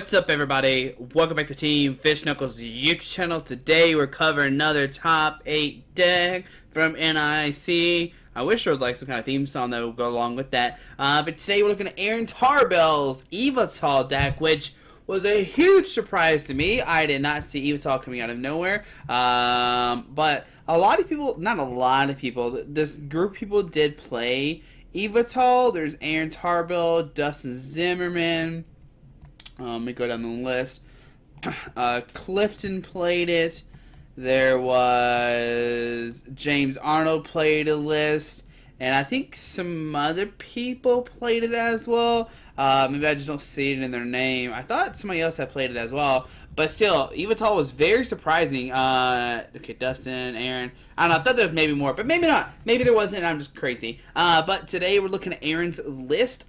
What's up, everybody? Welcome back to Team FISHKNUCKLES YouTube channel. Today we're covering another top 8 deck from NAIC. I wish there was like some kind of theme song that would go along with that. But today we're looking at Yveltal's Yveltal deck, which was a huge surprise to me. I did not see Yveltal coming out of nowhere. But a lot of people, not a lot of people, this group of people did play Yveltal. There's Yveltal, Dustin Zimmerman. Let me go down the list. Clifton played it. There was James Arnold played a list. And I think some other people played it as well. Maybe I just don't see it in their name. I thought somebody else had played it as well. But still, Yveltal was very surprising. Okay, Dustin, Aaron. I don't know. I thought there was maybe more, but maybe not. Maybe there wasn't, and I'm just crazy. But today we're looking at Aaron's list.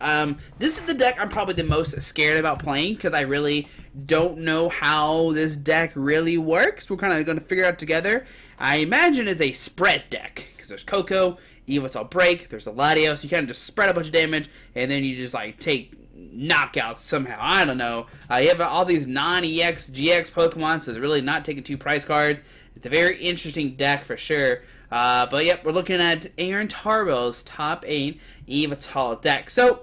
This is the deck I'm probably the most scared about playing because I really don't know how this deck really works. We're kind of going to figure it out together. I imagine it's a spread deck because there's Coco, Yveltal Break, there's a Latios. You kind of just spread a bunch of damage, and then you just like take knockouts somehow. I don't know. You have all these non-EX, GX Pokemon, so they're really not taking 2 price cards. It's a very interesting deck for sure. But yep, we're looking at Yveltal's top 8 Yveltal deck. So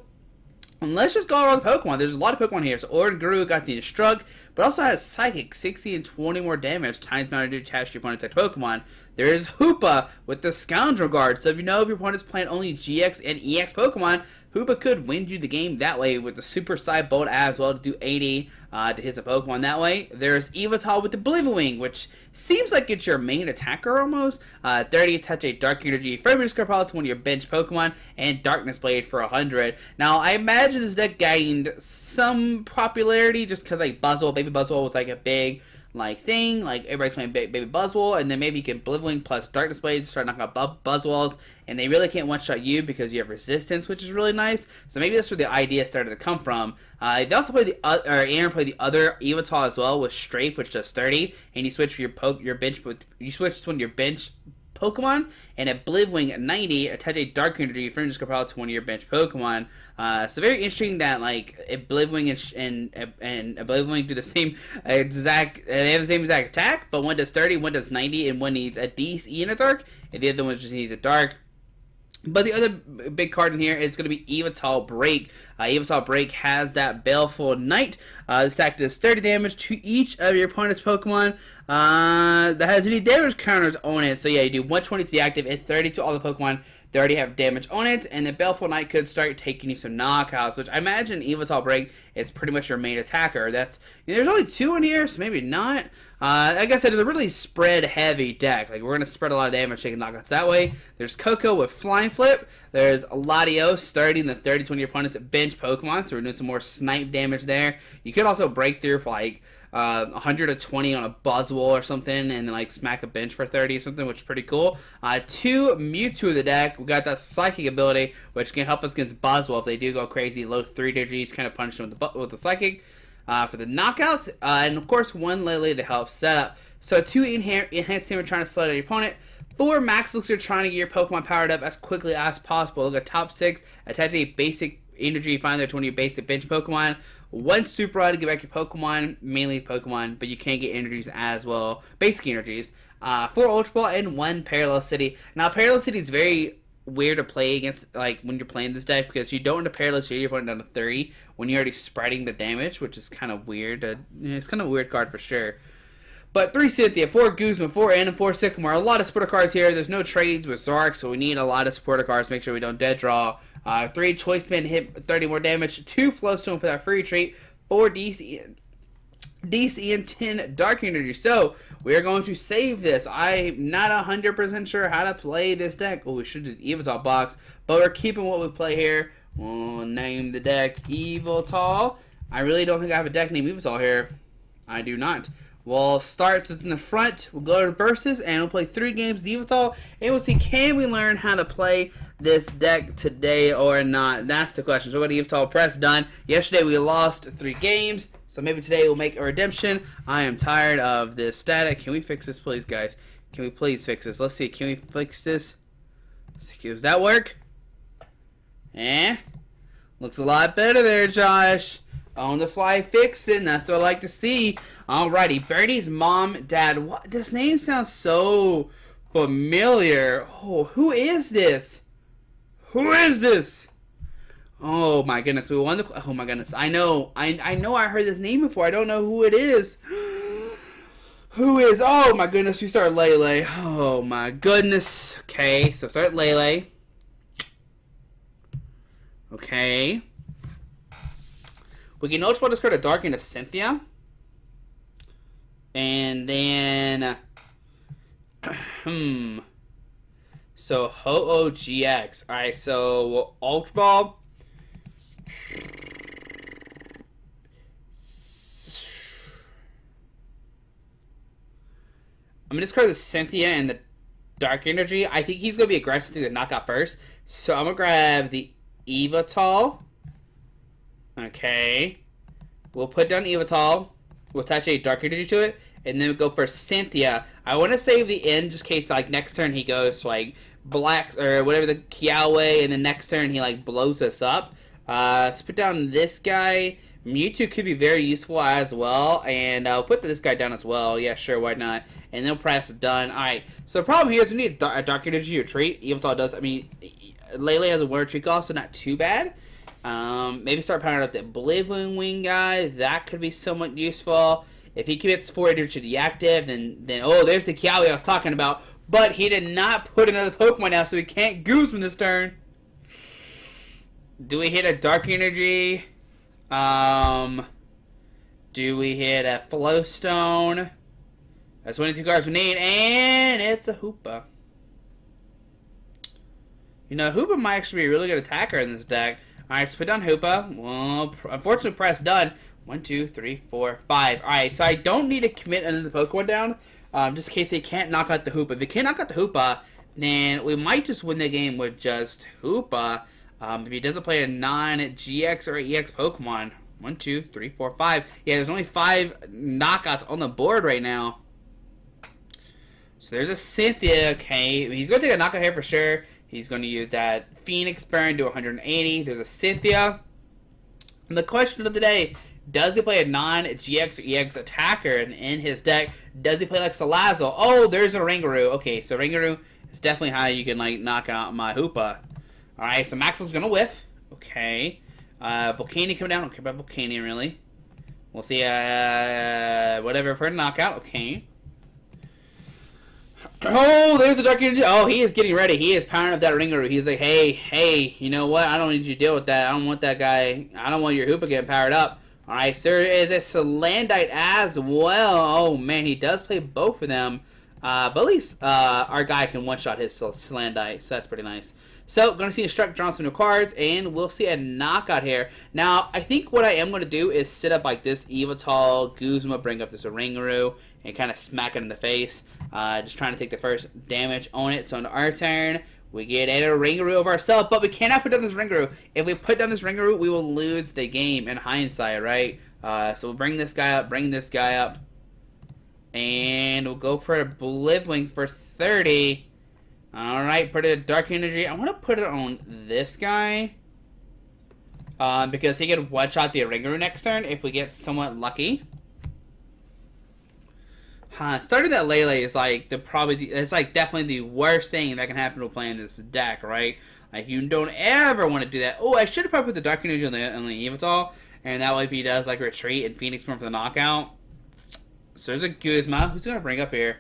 let's just go over the Pokemon. There's a lot of Pokemon here. So Oranguru got the Instruct, but also has Psychic, 60 and 20 more damage times amount to attach to your opponent's Pokemon. There is Hoopa with the Scoundrel Guard. So if you know if your opponent's playing only GX and EX Pokemon, Hoopa could win you the game that way with the Super Psy Bolt as well to do 80 to hit the Pokemon that way. There's Yveltal with the Blizzwing, which seems like it's your main attacker almost. 30 attach a Dark Energy Fragrance Scarpal to one of your bench Pokemon, and Darkness Blade for 100. Now, I imagine this deck gained some popularity just because like Baby Buzzwole was like a big like thing, like everybody's playing Baby Buzzwole, and then maybe you can Blizzwing plus Darkness Blade to start knocking out Buzzwoles, and they really can't one-shot you because you have resistance, which is really nice. So maybe that's where the idea started to come from. They also played Aaron played the other Yveltal as well with Strafe, which does 30, and you switch for your bench, you switch to one of your bench Pokemon, and at Blizzwing at 90, attach a Dark Energy Fragrance Scarpal to one of your bench Pokemon. So very interesting that like Blizzwing and Blizzwing do the same exact, they have the same exact attack, but one does 30, one does 90, and one needs a DC and a Dark, and the other one just needs a Dark. But the other big card in here is going to be Yveltal Break. Yveltal Break has that Baleful Knight. This attack does 30 damage to each of your opponent's Pokemon that has any damage counters on it. So yeah, you do 120 to the active and 30 to all the Pokemon that already have damage on it. And the Baleful Knight could start taking you some knockouts, which I imagine Yveltal Break is pretty much your main attacker. That's, there's only 2 in here, so maybe not. Like I said, it's a really spread-heavy deck. Like, we're going to spread a lot of damage, taking knockouts that way. There's Coco with Flying Flip. There's Latios starting the 30 to your opponent's bench Pokemon, so we're doing some more snipe damage there. You could also break through for, like, 120 on a Buzzwole or something, and then, like, smack a bench for 30 or something, which is pretty cool. 2 Mewtwo of the deck. We got that Psychic ability, which can help us against Buzzwole if they do go crazy. Low 3 degrees, kind of punish them with the Psychic. For the knockouts, and of course 1 Lily to help set up. So 2 enhanced team are trying to slow down your opponent. 4 max looks are trying to get your Pokemon powered up as quickly as possible. Look at top 6, attach a basic energy finder to one of your basic bench Pokemon. 1 Super Rod to get back your Pokemon, mainly Pokemon, but you can get energies as well, basic energies. 4 Ultra Ball and 1 Parallel City. Now Parallel City is very weird to play against, like, when you're playing this deck, because you don't want to Parallel City your opponent down to 30 when you're already spreading the damage, which is kind of weird. It's kind of a weird card for sure. But 3 Cynthia, 4 Guzma, 4 Anna, 4 Sycamore. A lot of supporter cards here. There's no trades with Zark, so we need a lot of supporter cards. Make sure we don't dead draw. 3 Choice Band, hit 30 more damage. 2 Flowstone for that free treat. 4 DC and 10 Dark Energy. So we are going to save this. I'm not 100% sure how to play this deck. Oh, we should do the Yveltal box, but we're keeping what we play here. We'll name the deck Yveltal. I really don't think I have a deck named Yveltal here. I do not. We'll start, so it's in the front. We'll go to Versus, and we'll play 3 games of Yveltal, and we'll see, can we learn how to play this deck today or not? That's the question. So we're going to Yveltal press done. Yesterday we lost 3 games, so maybe today we'll make a redemption. I am tired of this static. Can we fix this, please, guys? Can we please fix this? Let's see. Can we fix this? Does that work? Looks a lot better there, Josh. On the fly fixing. That's what I like to see. Alrighty. Birdie's mom, dad. What? This name sounds so familiar. Oh, who is this? Who is this? Oh my goodness. We won the. Oh my goodness. I know. I know I heard this name before. I don't know who it is. Who is? Oh my goodness. We start Lele. Oh my goodness. Okay. So start Lele. Okay. We can ultra discard a dark into Cynthia. And then so Ho-Oh GX. Alright, so Ultra Ball. I'm gonna discard the Cynthia and the Dark Energy. I think he's gonna be aggressive to knock out first. So I'm gonna grab the Yveltal. Okay. We'll put down Yveltal. We'll attach a Dark Energy to it. And then we'll go for Cynthia. I want to save the end just in case, like, next turn he goes to, like, Blacks or whatever the Kiawe. And the next turn he, like, blows us up. Let's put down this guy. Mewtwo could be very useful as well. And I'll put this guy down as well. Yeah, sure, why not? And then press done. Alright. So the problem here is we need a Dark Energy retreat. Yveltal does. I mean, Lele has a Word Retreat cost, so not too bad. Maybe start powering up the Oblivion Wing guy. That could be somewhat useful. If he commits 4 energy to the active, then oh, there's the Kiawe I was talking about. But he did not put another Pokemon out, so he can't Guzman this turn. Do we hit a Dark Energy? Do we hit a Flowstone? That's 22 cards we need, and it's a Hoopa. You know, Hoopa might actually be a really good attacker in this deck. Alright, so put down Hoopa. Well, unfortunately, press done. 1, 2, 3, 4, 5. Alright, so I don't need to commit another Pokemon down, just in case they can't knock out the Hoopa. If they can't knock out the Hoopa, then we might just win the game with just Hoopa. If he doesn't play a non-GX or EX Pokemon. 1, 2, 3, 4, 5. Yeah, there's only 5 knockouts on the board right now. So there's a Cynthia. Okay, he's going to take a knockout here for sure. He's going to use that Phoenix Burn to 180. There's a Cynthia. And the question of the day, does he play a non-GX or EX attacker in his deck? Does he play like Salazzle? Oh, there's a Ringaroo. Okay, so Ringaroo is definitely how you can like knock out my Hoopa. Alright, so Maxwell's going to whiff. Okay. Volcani coming down. I don't care about Volcani really. We'll see whatever for a knockout. Okay. Oh, there's the Dark Energy. Oh, he is getting ready. He is powering up that Ringaroo. He's like, hey, you know what? I don't need you to deal with that. I don't want that guy. I don't want your Hoopa getting powered up. Alright, so there is a Salandite as well. Oh, man, he does play both of them. But at least our guy can one-shot his Salandite, so that's pretty nice. So, going to see a Struck, draw some new cards, and we'll see a knockout here. Now, I think what I am going to do is sit up like this, Yveltal, Guzma, bring up this Ringaroo, and kind of smack it in the face. Just trying to take the first damage on it. So, on our turn, we get a Ringaroo of ourselves, but we cannot put down this Ringaroo. If we put down this Ringaroo, we will lose the game in hindsight, right? So, we'll bring this guy up, and we'll go for a Oblivion for 30. Alright, put a Dark Energy. I want to put it on this guy. Because he can one-shot the Ringaroo next turn if we get somewhat lucky. Starting that Lele is like it's like definitely the worst thing that can happen to playing this deck, right? Like you don't ever want to do that. Oh, I should have probably put the Dark Energy on the Yveltal, and that way if he does like retreat and Phoenix Burn for the knockout. So there's a Guzma. Who's gonna bring up here?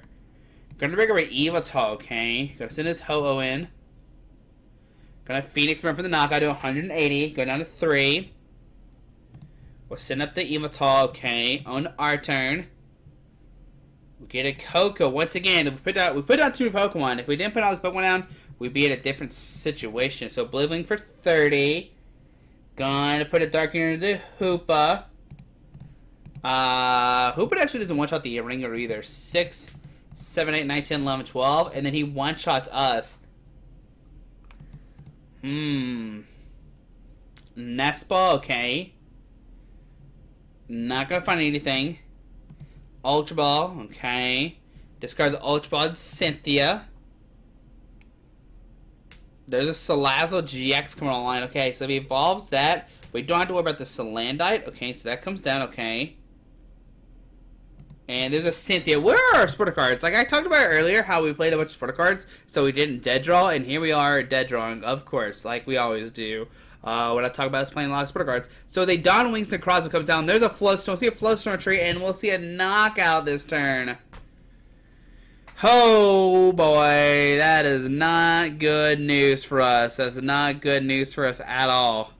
Gonna bring up an Yveltal, okay. Gonna send his Ho-Oh in. Gonna Phoenix Burn for the knockout to 180. Go down to 3. We'll send up the Yveltal, okay. On our turn. We get a Coco once again. If we put down 2 Pokemon. If we didn't put all this Pokemon down, we'd be in a different situation. So Oblivion for 30. Gonna put a Dark Energy to Hoopa. Hoopa actually doesn't one-shot the Ringaroo either. 6, 7, 8, 9, 10, 11, 12. And then he one-shots us. Nespa, okay. Not gonna find anything. Ultra Ball, okay. Discards Ultra Ball and Cynthia. There's a Salazzle GX coming online. Okay, so if he evolves that, We don't have to worry about the Salandite. Okay, so that comes down. Okay. And there's a Cynthia. Where are our Sporter cards? Like I talked about earlier, how we played a bunch of Sporter cards, so we didn't dead draw, and here we are dead drawing, of course, like we always do. When I talk about us playing a lot of Sporter cards. So they Dawn Wings Necrozma comes down. There's a Floatstone. We'll see a Floatstone tree, and we'll see a knockout this turn. Oh boy, that is not good news for us. That's not good news for us at all.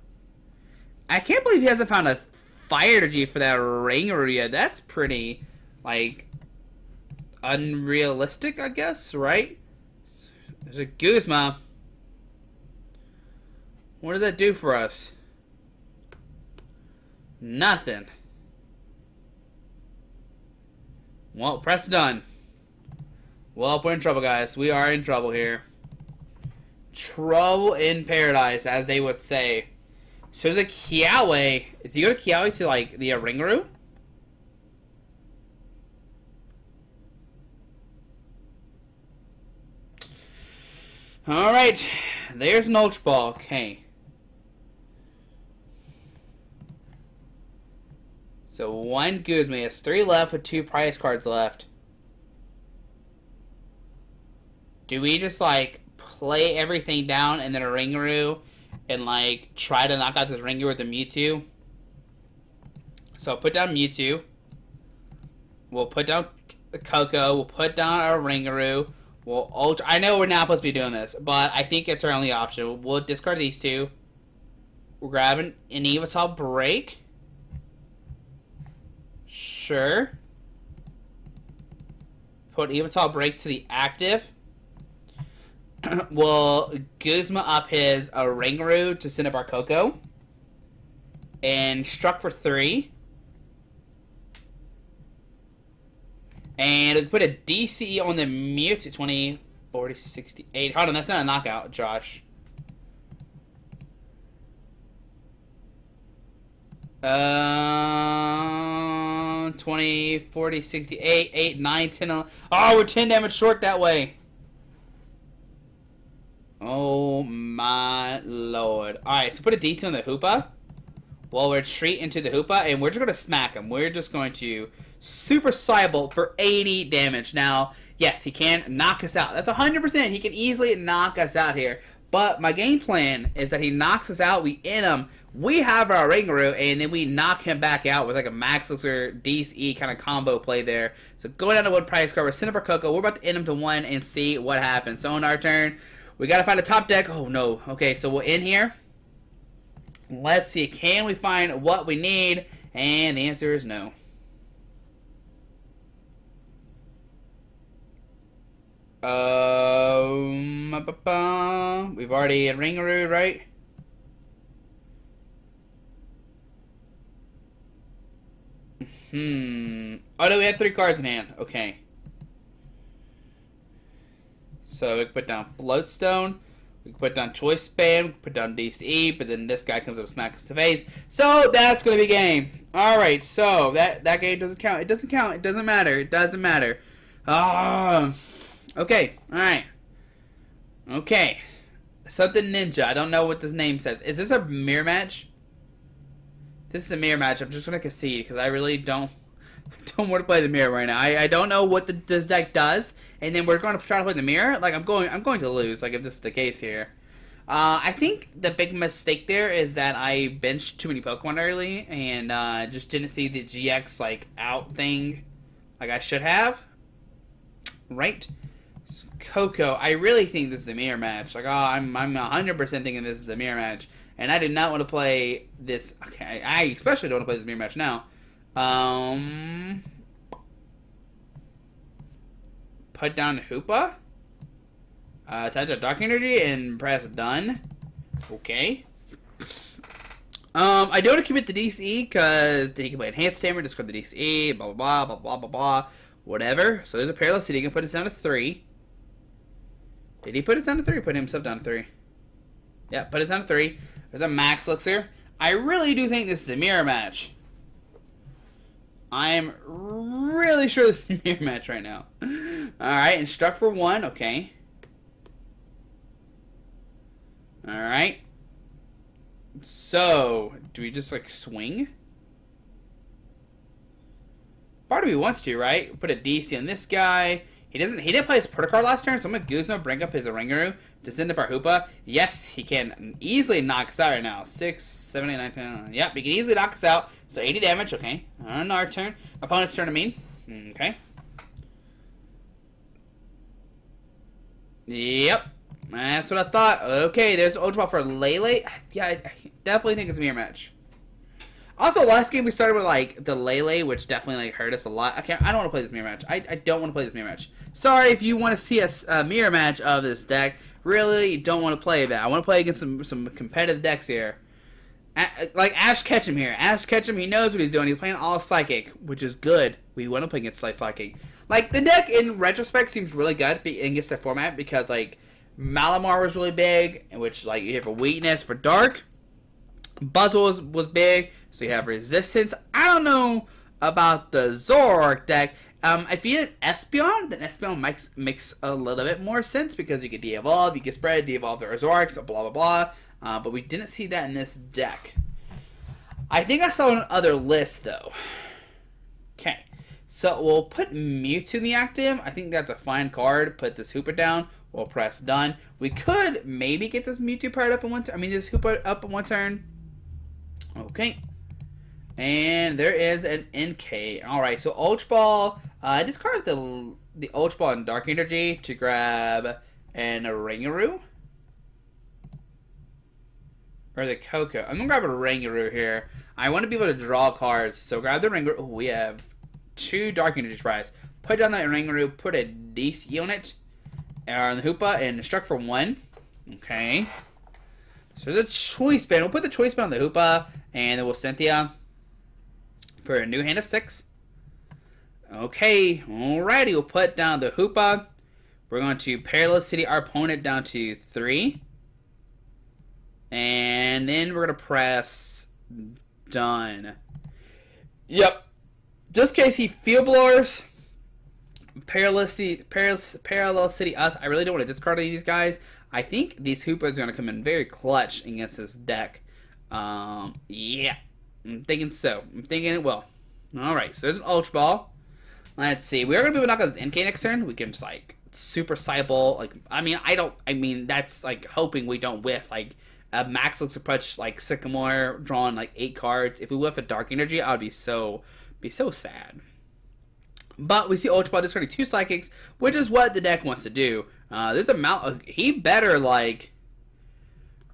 I can't believe he hasn't found a Fire Energy for that Ringaroo yet. That's pretty, like, unrealistic, I guess, right? There's a Guzma. What does that do for us? Nothing. Well, press done. Well, we're in trouble, guys. We are in trouble here. Trouble in paradise, as they would say. So there's a Kiawe. Is he going to Kiawe to, like, the Ringaroo? Alright. There's an Ultra Ball. Okay. So one Guzma. He has 3 left with 2 prize cards left. Do we just, like, play everything down and then a Ringaroo and, like, try to knock out this Ringaroo with a Mewtwo? So I'll put down Mewtwo. We'll put down Coco. We'll put down our Ringaroo. We'll Ultra. I know we're not supposed to be doing this, but I think it's our only option. We'll discard these 2. We're grabbing an Yveltal Break. Sure. Put Yveltal Break to the active. We'll Guzma up his Ringaroo to send up our Coco. And struck for 3. And we put a DCE on the Mewtwo. 20, 40, 68. Hold on, that's not a knockout, Josh. 20, 40, 68, 8, 9, 10, 11. Oh, we're 10 damage short that way. Oh my lord. Alright, so put a DC on the Hoopa. We'll retreat into the Hoopa, and we're just going to smack him. We're just going to Super Cybolt for 80 damage. Now, yes, he can knock us out. That's 100%. He can easily knock us out here. But my game plan is that he knocks us out, we end him, we have our Ringaroo, and then we knock him back out with like a Max Elixir DCE kind of combo play there. So going down to 1 prize card, we're sending up our Coco. We're about to end him to 1 and see what happens. So on our turn, we got to find a top deck. Oh no. Okay, so we'll end here. Let's see. Can we find what we need? And the answer is no. We've already had Ringaroo, right? Oh no, we had 3 cards in hand. Okay. So we can put down Floatstone. We can put down Choice Spam. We can put down DCE. But then this guy comes up with Smack Us to Face. So that's going to be game. Alright, so that game doesn't count. It doesn't count. It doesn't matter. It doesn't matter. Okay. Alright. Okay. Something Ninja. I don't know what this name says. Is this a mirror match? This is a mirror match. I'm just going to concede because I really don't want to play the mirror right now. I don't know what this deck does, and then we're going to try to play the mirror. Like I'm going to lose. Like if this is the case here. I think the big mistake there is that I benched too many Pokemon early and just didn't see the GX like out thing like I should have. Right. Coco, I really think this is a mirror match. Like, oh, I'm 100% thinking this is a mirror match, and I did not want to play this. Okay, I especially don't want to play this mirror match now. Put down Hoopa. Attach a Dark Energy and press done. Okay. I don't want to commit the DCE because he can play Enhanced Hammer, discard the DCE, blah blah blah blah blah blah, whatever. So there's a Perilous City. He can put us down to 3. Did he put us down to 3 or put himself down to 3? Yeah, put us down to 3. There's a Max Elixir. I really do think this is a mirror match. I'm really sure this is a mirror match right now. Alright, and struck for 1. Okay. Alright. So, do we just, like, swing? Part of me wants to, right? Put a DC on this guy. He didn't play his Protocol last turn, so I'm gonna Guzma, bring up his Ringaroo to send up our Hoopa. Yes, he can easily knock us out right now. 6, 7, 8, 9, 10. Yep, he can easily knock us out. So 80 damage, okay. On our turn. Opponent's turn, I mean. Okay. Yep. That's what I thought. Okay, there's Ultra Ball for Lele. Yeah, I definitely think it's a mirror match. Also, last game we started with, like, the Lele, which definitely, like, hurt us a lot. I don't want to play this mirror match. I don't want to play this mirror match. Sorry if you want to see a mirror match of this deck. Really don't want to play that. I want to play against some competitive decks here. Like Ash Ketchum here. Ash Ketchum, he knows what he's doing. He's playing all Psychic, which is good. We want to play against Psychic. Like, the deck, in retrospect, seems really good against the format because, like, Malamar was really big, which, like, you have a weakness for Dark. Buzzle was big, so you have resistance. I don't know about the Zoroark deck. If you did Espeon, then Espeon makes a little bit more sense because you can de-evolve, you can spread, de-evolve the Zoroarks, blah, blah, blah. But we didn't see that in this deck. I think I saw on other lists, though. Okay. So we'll put Mewtwo in the active. I think that's a fine card. Put this Hooper down. We'll press done. We could maybe get this Mewtwo paired up in one turn. I mean, this Hooper up in one turn. Okay. And there is an NK. Alright, so Ultra Ball. I discard the Ultra Ball and Dark Energy to grab an Ringaroo. Or the Coco. I'm going to grab a Ringaroo here. I want to be able to draw cards. So grab the Ringaroo. Oh, we have 2 Dark Energy Prize. Put down that Ringaroo. Put a DC on it. On the Hoopa. And struck for 1. Okay. So there's a Choice Band. We'll put the Choice Band on the Hoopa. And then we'll Cynthia for a new hand of 6. Okay. Alrighty. We'll put down the Hoopa. We're going to Perilous City our opponent down to 3. And then we're going to press done. Yep. Just in case he Field Blowers, Parallel City us. I really don't want to discard any of these guys. I think these Hoopas are going to come in very clutch against this deck. Yeah. I'm thinking so. I'm thinking it will. Alright, so there's an Ultra Ball. Let's see. We are going to be able to knock out this NK next turn. We can just, like, Super Cycle. Like, I mean, that's, like, hoping we don't whiff, like, Max looks to punch like Sycamore, drawing like 8 cards. If we whiff a Dark Energy, I would be so sad. But we see Ultra Ball discarding 2 Psychics, which is what the deck wants to do. There's a he better like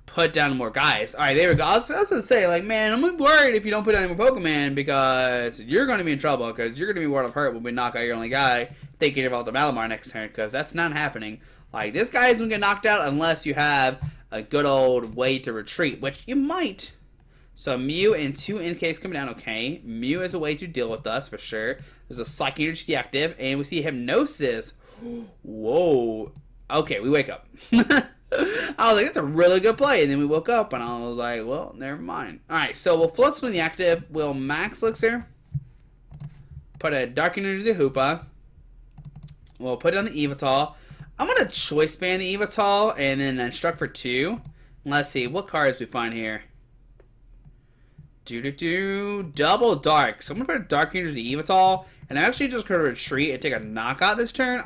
put down more guys. All right, there we go. I was gonna say, like, man, I'm worried if you don't put down any more Pokemon because you're gonna be in trouble because you're gonna be World of Hurt when we knock out your only guy. Thinking about the Malamar next turn because that's not happening. Like, this guy isn't gonna get knocked out unless you have a good old way to retreat, which you might. So Mew and 2 NKs coming down. Okay, Mew is a way to deal with us for sure. There's a Psychic Energy active, and we see Hypnosis. Whoa. Okay, we wake up. I was like, that's a really good play, and then we woke up, and I was like, well, never mind. All right, so we'll float swing the active. We'll Max Elixir. Put a Dark Energy to Hoopa. We'll put it on the Yveltal. I'm going to Choice Band the Yveltal and then Instruct for 2. Let's see, what cards we find here? Double Dark. So I'm going to put a Dark Energy to Yveltal. And I'm actually just going to retreat and take a knockout this turn.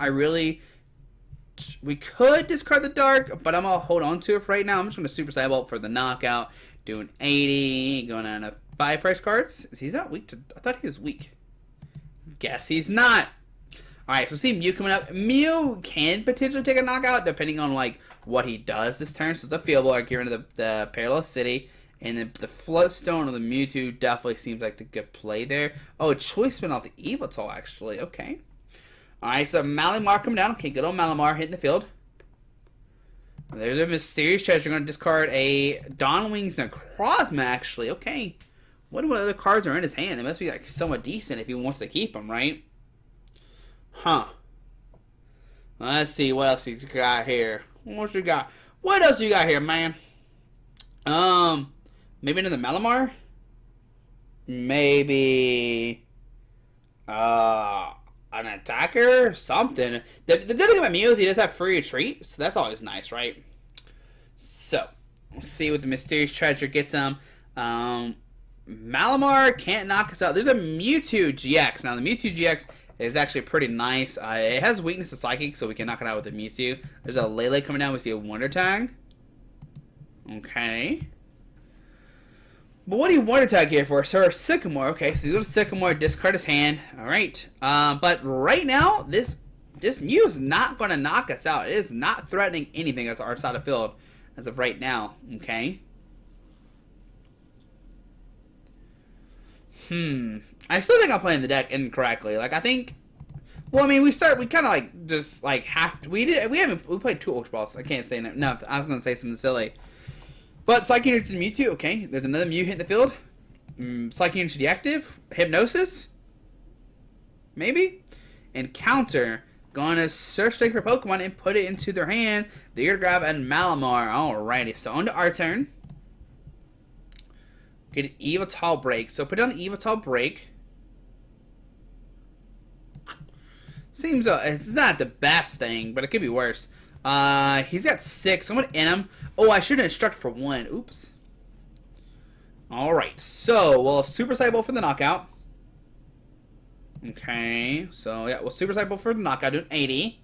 We could discard the Dark, but I'm going to hold on to it for right now. I'm just going to Super Cyborg for the knockout. Doing 80. Going down to 5 price cards. He's not weak to... I thought he was weak. Guess he's not. Alright, so see Mew coming up. Mew can potentially take a knockout depending on like what he does this turn. So it's a Field Blower, get rid of the Perilous City. And then the Floatstone of the Mewtwo definitely seems like the good play there. Oh, Choice Spin off the Yveltal actually. Okay. Alright, so Malamar coming down. Okay, good old Malamar hitting the field. There's a Mysterious Treasure. Going to discard a Dawn Wings Necrozma actually. Okay. What other cards are in his hand? It must be like somewhat decent if he wants to keep them, right? Huh. Let's see what else you got here. What you got? What else you got here, man? Maybe another Malamar? Maybe an attacker? Something. The good thing about Mew is he does have free retreat, so that's always nice, right? So, We'll see what the mysterious treasure gets him. Malamar can't knock us out. There's a Mewtwo GX. Now, the Mewtwo GX is actually pretty nice. It has weakness to Psychic, so we can knock it out with a Mewtwo. There's a Lele coming down. We see a Wonder Tag. Okay. But what do you Wonder Tag here for? Sir Sycamore. Okay, so he's going to Sycamore, discard his hand. Alright. But right now, this Mew is not going to knock us out. It is not threatening anything as our side of field as of right now. Okay. I still think I'm playing the deck incorrectly. Like, I think, well, I mean, we kind of like just like we played 2 Ultra Balls. I can't say no. I was gonna say something silly, but Psychic Energy to the Mewtwo. Okay, there's another Mew hitting the field. Psychic Energy deactive. Hypnosis, maybe, and counter. Going to search for Pokemon and put it into their hand. They're gonna grab a Malamar. Alrighty, so on to our turn. Get an Yveltal break. So put down the Yveltal break. Seems it's not the best thing, but it could be worse. He's got 6. I'm gonna end him. Oh, I should have instructed for 1. Oops. Alright, so we'll Super Cycle for the knockout. Okay, so yeah, we'll Super Cycle for the knockout, doing 80.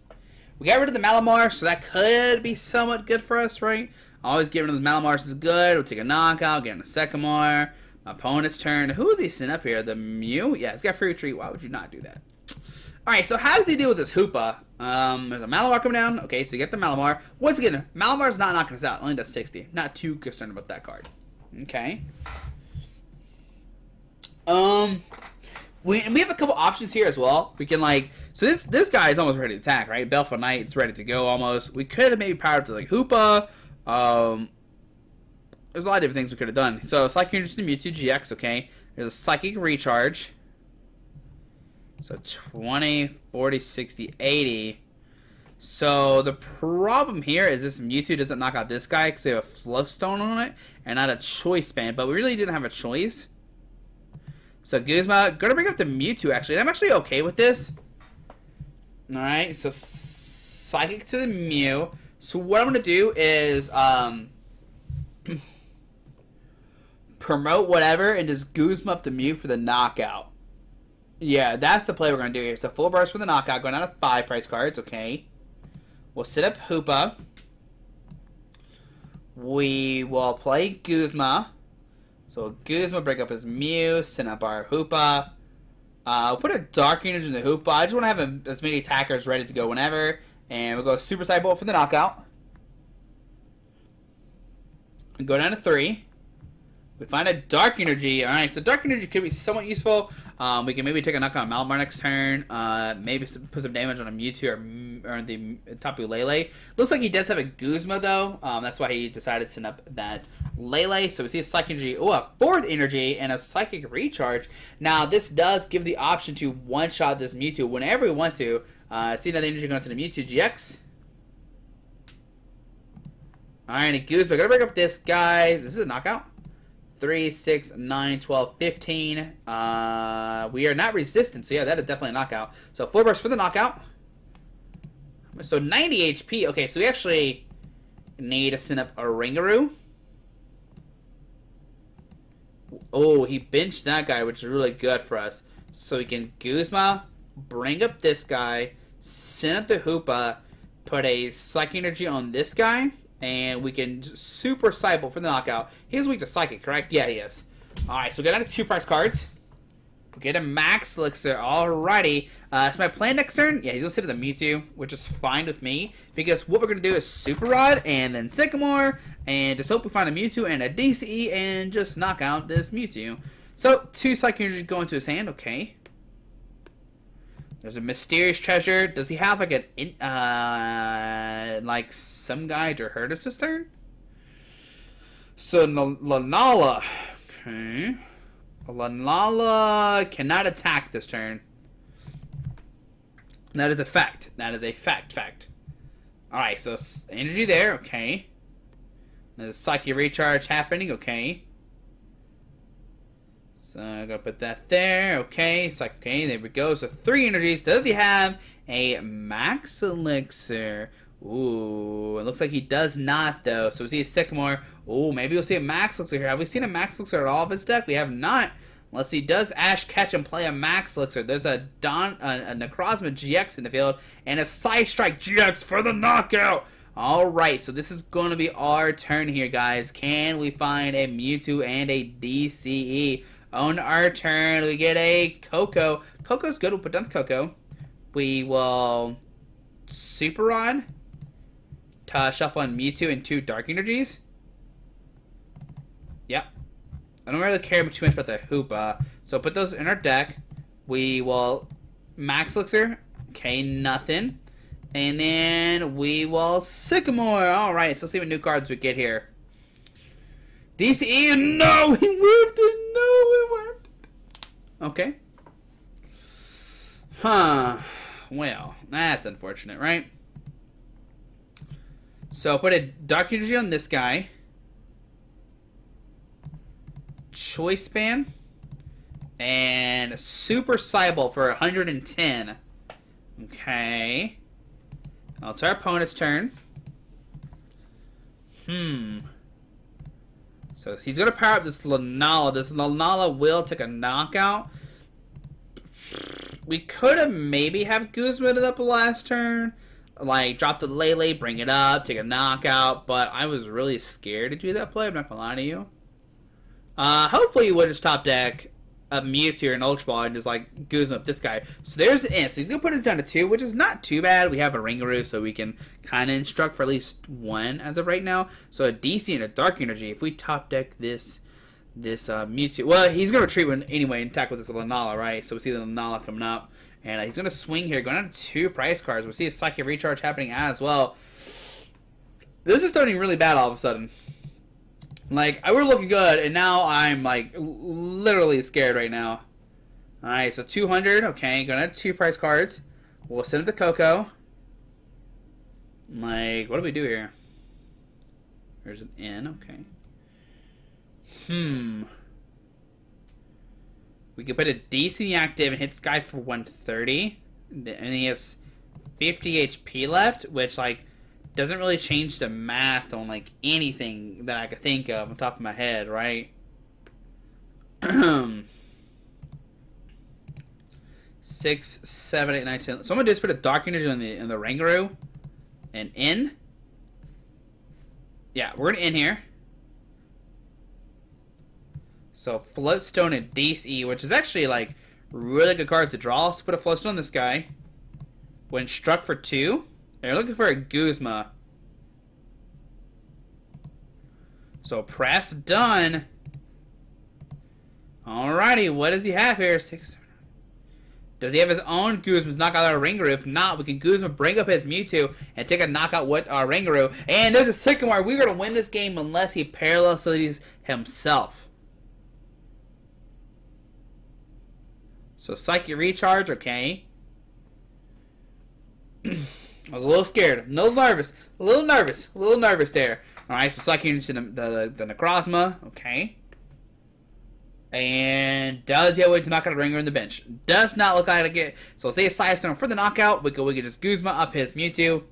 We got rid of the Malamar, so that could be somewhat good for us, right? Always getting rid of the Malamars is good. We'll take a knockout, get in a Sycamore. My opponent's turn. Who is he sent up here? The Mew? Yeah, he's got Free Retreat. Why would you not do that? Alright, so how does he deal with this Hoopa? There's a Malamar coming down. Okay, so you get the Malamar. Once again, Malamar's not knocking us out. Only does 60. Not too concerned about that card. Okay. We have a couple options here as well. We can like, so this guy is almost ready to attack, right? Baleful Knight's ready to go almost. We could have maybe powered to like Hoopa. There's a lot of different things we could have done. So Psychic Energy to Mewtwo GX, okay. There's a Psychic Recharge. So 20, 40, 60, 80. So the problem here is this Mewtwo doesn't knock out this guy because they have a Flowstone on it and not a choice band. But we really didn't have a choice. So Guzma, gonna bring up the Mewtwo actually. And I'm actually okay with this. Alright, so Psychic to the Mew. So what I'm gonna do is promote whatever and just Guzma up the Mew for the knockout. Yeah, that's the play we're going to do here. So full burst for the knockout, going down to 5 price cards, okay. We'll set up Hoopa. We will play Guzma. So Guzma, break up his Mew, send up our Hoopa. We'll put a Dark Energy in the Hoopa. I just want to have as many attackers ready to go whenever. And we'll go Super Side Bolt for the knockout. And go down to 3. We find a Dark Energy. Alright, so Dark Energy could be somewhat useful. We can maybe take a knockout on Malamar next turn. Maybe put some damage on a Mewtwo or the Tapu Lele. Looks like he does have a Guzma though. That's why he decided to send up that Lele. So we see a Psychic Energy. Oh, a 4th Energy and a Psychic Recharge. Now this does give the option to one-shot this Mewtwo whenever we want to. See another Energy going to the Mewtwo GX. Alright, a Guzma. Gotta break up this guy. This is a knockout. 3, 6, 9, 12, 15. We are not resistant, so yeah, that is definitely a knockout. So full burst for the knockout. So 90 HP. Okay, so we actually need to send up a Ringaroo. Oh, he benched that guy, which is really good for us. So we can Guzma, bring up this guy, send up the Hoopa, put a Psychic Energy on this guy. And we can Super Cycle for the knockout. He's weak to Psychic, correct? Yeah, he is. Alright, so we get down to 2 price cards. We get a Max Elixir. Alrighty. So my plan next turn, yeah, he's going to sit at the Mewtwo, which is fine with me. Because what we're going to do is Super Rod and then Sycamore. And just hope we find a Mewtwo and a DCE and just knock out this Mewtwo. So, 2 Psychic Energy go into his hand. Okay. There's a mysterious treasure. Does he have like an like some guy to hurt us this turn? So Lanala. Okay. Lanala cannot attack this turn. That is a fact. That is a fact. Alright, so energy there, okay. There's a Psychic Recharge happening, okay. So I'm gonna put that there. Okay, it's like okay, there we go. So 3 energies. Does he have a Max Elixir? Ooh, it looks like he does not, though. So we see a Sycamore. Ooh, maybe we'll see a Max Elixir here. Have we seen a Max Elixir at all of his deck? We have not. Unless he does Ash Catch and play a Max Elixir. There's a Necrozma GX in the field and a Psystrike GX for the knockout. Alright, so this is going to be our turn here, guys. Can we find a Mewtwo and a DCE? On our turn, we get a Coco. Coco's good. We'll put down the Coco. We will Super Rod. Shuffle on Mewtwo and 2 Dark Energies. Yep. I don't really care too much about the Hoopa. So put those in our deck. We will Max Elixir. Okay, nothing. And then we will Sycamore. Alright, so let's see what new cards we get here. DCE. No, he whiffed it. No, he whiffed it. Okay. Huh. Well, that's unfortunate, right? So put a Dark Energy on this guy. Choice Span. And Super Cyborg for 110. Okay. Well, it's our opponent's turn. So he's going to power up this Lunala. This Lunala will take a knockout. We could have maybe have Guzman it up last turn. Like, drop the Lele, bring it up, take a knockout. But I was really scared to do that play. I'm not going to lie to you. Hopefully you would just top deck a Mewtwo and Ultra Ball and just like Guzman up this guy. So there's the int. So he's going to put us down to 2, which is not too bad. We have a Ringaroo, so we can kind of instruct for at least 1 as of right now. So a DC and a Dark Energy. If we top deck this Mewtwo, well, he's going to retreat when, anyway and attack with this Lunala, right? So we see the Lunala coming up. And he's going to swing here, going down to 2 price cards. We'll see a Psychic Recharge happening as well. This is starting really bad all of a sudden. Like, I were looking good, and now I'm, like, literally scared right now. Alright, so 200. Okay, going to 2 price cards. We'll send it to Coco. Like, what do we do here? There's an N. Okay. We could put a DC active and hit this guy for 130. And he has 50 HP left, which, like, doesn't really change the math on, like, anything that I could think of on top of my head, right? 6, 7, 8, 9, 10. So I'm going to just put a Dark Energy in the Ringaroo. And in. Yeah, we're going to in here. So Floatstone and DCE, which is actually, like, really good cards to draw. Let's put a Floatstone on this guy. When struck for 2. They're looking for a Guzma. So press done. Alrighty, what does he have here? 6. Does he have his own Guzma's knockout our Ringaroo? If not, we can Guzma bring up his Mewtwo and take a knockout with our Ringaroo. And there's a Sycamore. We're going to win this game unless he parallels himself. So Psychic Recharge, okay. I was a little scared, a little nervous there. Alright, so Psychic into the Necrozma, okay. And does he have a way to knock out a Ringer in the bench? Does not look like it. So say a Side Stone for the knockout. We could just Guzma up his Mewtwo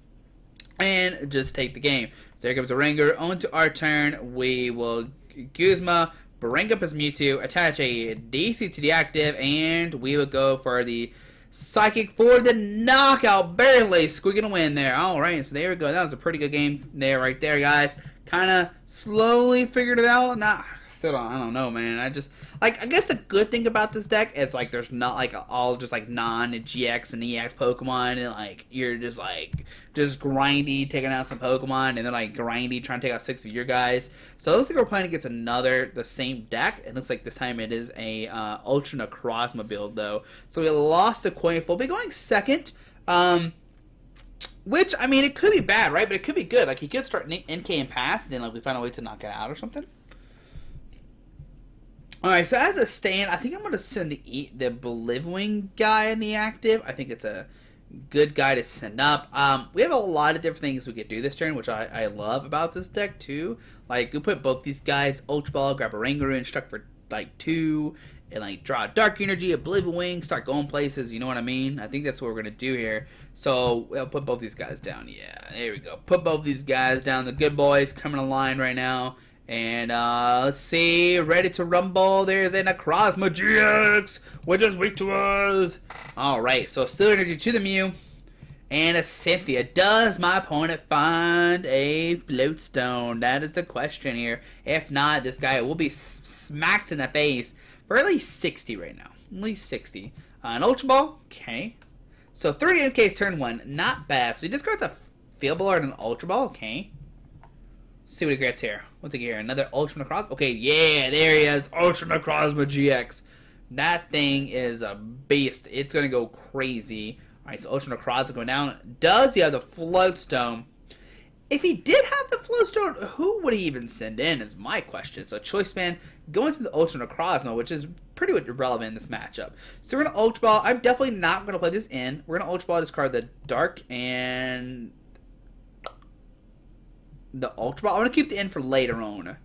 and just take the game. So here comes a Ringer. On to our turn. We will Guzma, bring up his Mewtwo, attach a DC to the active, and we will go for the Psychic for the knockout. Barely squeaking a win there. Alright, so there we go. That was a pretty good game there, right there, guys. Kind of slowly figured it out. I don't know, man. I guess the good thing about this deck is, like, there's not, like, all just, like, non-GX and EX Pokemon, and, like, you're just grindy taking out some Pokemon, and then, like, grindy trying to take out 6 of your guys. So it looks like we're playing against the same deck. It looks like this time it is a Ultra Necrozma build, though. So we lost the coin flip. We'll be going second. Which, I mean, it could be bad, right? But it could be good. Like, he could start NK and pass, and then, like, we find a way to knock it out or something. Alright, so as a stand, I think I'm going to send the Blivwing guy in the active. I think it's a good guy to send up. We have a lot of different things we could do this turn, which I love about this deck, too. Like, we put both these guys, Ultra Ball, grab a Ringaroo, and struck for, like, 2. and like draw a Dark Energy, a Oblivion Wing, start going places. You know what I mean? I think that's what we're gonna do here. So we'll put both these guys down. Yeah, there we go. Put both these guys down. The good boys coming in line right now. And let's see, ready to rumble. There's a Necrozma GX, which is weak to us. All right, so Still Energy to the Mew. And a Cynthia. Does my opponent find a Floatstone? That is the question here. If not, this guy will be smacked in the face for at least 60 right now. At least 60. An Ultra Ball. Okay. So 30 MK's turn 1. Not bad. So he discards a Field Ball and an Ultra Ball. Okay. See what he gets here. What's he get here? Another Ultra Necrozma. Okay, yeah, there he is. Ultra Necrozma GX. That thing is a beast. It's going to go crazy. Alright, so Ultra Necrozma going down. Does he have the Floatstone? If he did have the Floatstone, who would he even send in is my question. So Choice Band going to the Ultra Necrozma, which is pretty irrelevant in this matchup. So we're going to Ultra Ball. I'm definitely not going to play this in. We're going to Ultra Ball, discard the Dark and the Ultra Ball. I want to keep the in for later on.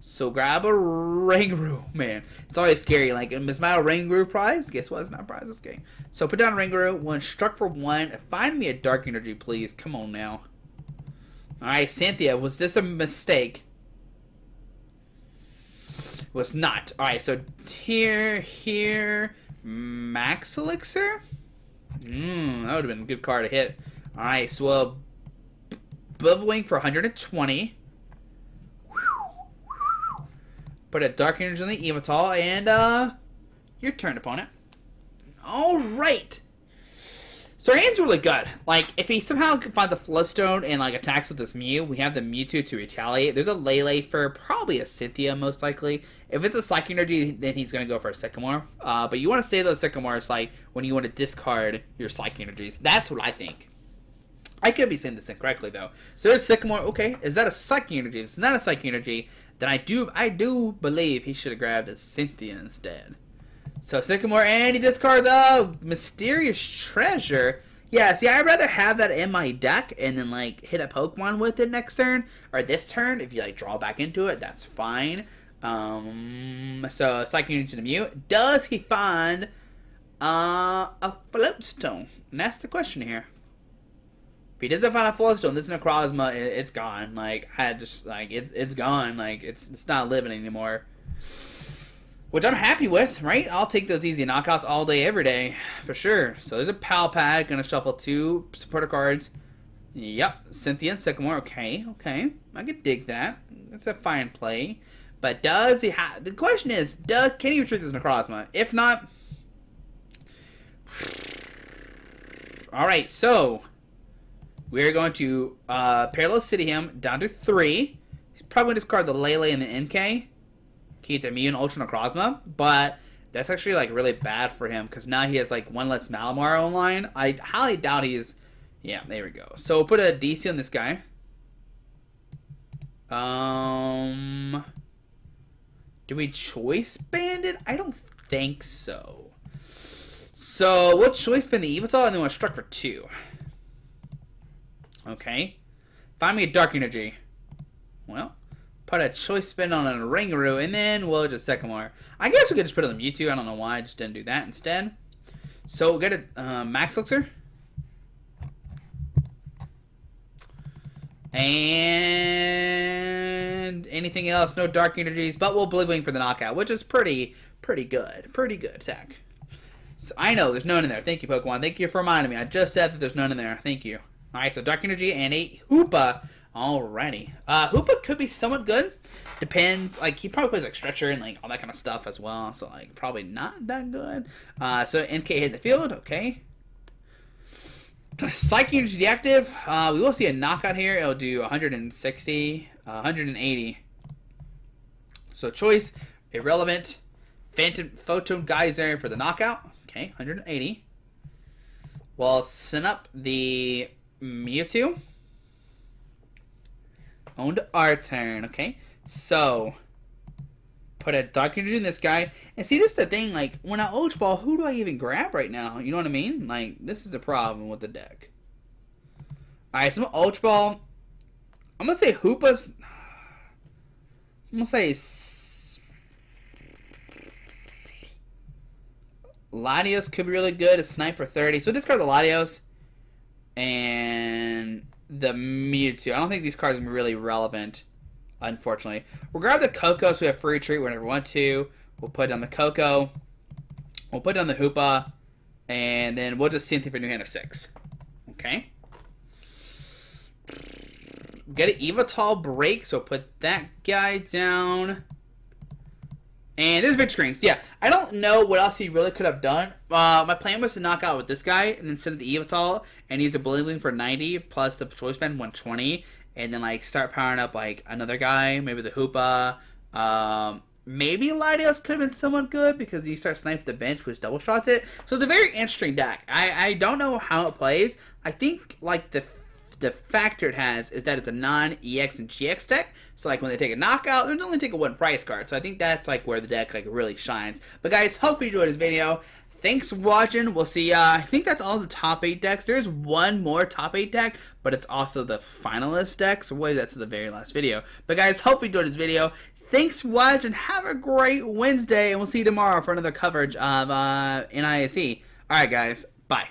So grab a Ringaroo. Man, it's always scary. Like, is my Ringaroo prize? Guess what? It's not a prize. It's game. So put down Ringaroo. One struck for 1. Find me a Dark Energy, please. Come on now. Alright, Cynthia. Was this a mistake? Was not. Alright, so here. Max Elixir? That would have been a good card to hit. Alright, so Bubbling for 120. Put a Dark Energy on the Yveltal, and your turn, opponent. Alright. So our hand's really good. Like, if he somehow finds a Floatstone and like attacks with this Mew, we have the Mewtwo to retaliate. There's a Lele for probably a Cynthia, most likely. If it's a Psychic Energy, then he's going to go for a Sycamore. But you want to save those Sycamores like when you want to discard your Psychic Energies. That's what I think. I could be saying this incorrectly though. So there's Sycamore. Okay, is that a Psychic Energy? If it's not a Psychic Energy, then I do believe he should have grabbed a Cynthia instead. So Sycamore, and he discards the Mysterious Treasure. Yeah, see, I'd rather have that in my deck and then like hit a Pokemon with it next turn or this turn. If you like draw back into it, that's fine. So Psychic Energy to the Mew. Does he find a Floatstone? And that's the question here. If he doesn't find a Floatstone, this Necrozma, it's gone. Like, it's gone. Like, it's not living anymore. Which I'm happy with, right? I'll take those easy knockouts all day, every day, for sure. So there's a Pal Pad. Gonna shuffle 2 supporter cards. Yep, Cynthia and Sycamore. Okay. I could dig that. That's a fine play. But does he have... The question is, can he retrieve this Necrozma? If not... Alright, so... We're going to Parallel down to 3. He's probably going to discard the Lele and the NK. Keep the Mew and Ultra Necrozma. But that's actually like really bad for him because now he has like 1 less Malamar online. I highly doubt he's... Yeah, there we go. So we'll put a DC on this guy. Do we Choice Band it? I don't think so. So we'll Choice Band the Yveltal and then we'll struck for 2. Okay. Find me a Dark Energy. Well, put a Choice Spin on a Ringaroo, and then we'll just Sycamore. I guess we could just put it on Mewtwo. I don't know why I just didn't do that instead. So we'll get a Max Elixir. And anything else? No Dark Energies, but we'll Oblivion for the knockout, which is pretty good. Pretty good attack. So I know there's none in there. Thank you, Pokemon. Thank you for reminding me. I just said that there's none in there. Thank you. Alright, so Dark Energy and a Hoopa. Alrighty. Hoopa could be somewhat good. Depends. Like, he probably plays like Stretcher and like all that kind of stuff as well. So, like, probably not that good. So NK hit the field. Okay. Psychic Energy deactive. We will see a knockout here. It'll do 160, 180. So choice, irrelevant. Photon Geyser for the knockout. Okay, 180. We'll send up the Mewtwo. On to our turn, okay? So, put a Dark Energy in this guy. And see, this is the thing, like, when I Ultra Ball, who do I even grab right now? You know what I mean? Like, this is the problem with the deck. Alright, so I'm Ultra Ball. I'm gonna say Hoopa's... I'm gonna say... Latios could be really good. A snipe for 30. So discard the Latios and the Mewtwo. I don't think these cards are really relevant, unfortunately. We'll grab the Coco so we have free retreat whenever we want to. We'll put down the Coco. We'll put down the Hoopa. And then we'll just Cynthia for new hand of 6. Okay. Get an Yveltal break, so put that guy down. And there's victory screens. Yeah, I don't know what else he really could have done. My plan was to knock out with this guy and then send it to Yveltal and use a Bling for 90 plus the choice band 120, and then like start powering up like another guy, maybe the Hoopa. Maybe Latios could have been somewhat good because you start sniping the bench, which double shots it. So it's a very interesting deck. I don't know how it plays. I think like the factor it has is that it's a non-EX and GX deck. So like when they take a knockout, they only take a 1 price card. So I think that's like where the deck like really shines. But guys, hope you enjoyed this video. Thanks for watching. We'll see. I think that's all the top 8 decks. There's one more top 8 deck, but it's also the finalist deck. So we'll leave that to the very last video. But guys, hope you enjoyed this video. Thanks for watching. Have a great Wednesday, and we'll see you tomorrow for another coverage of NAIC. All right, guys. Bye.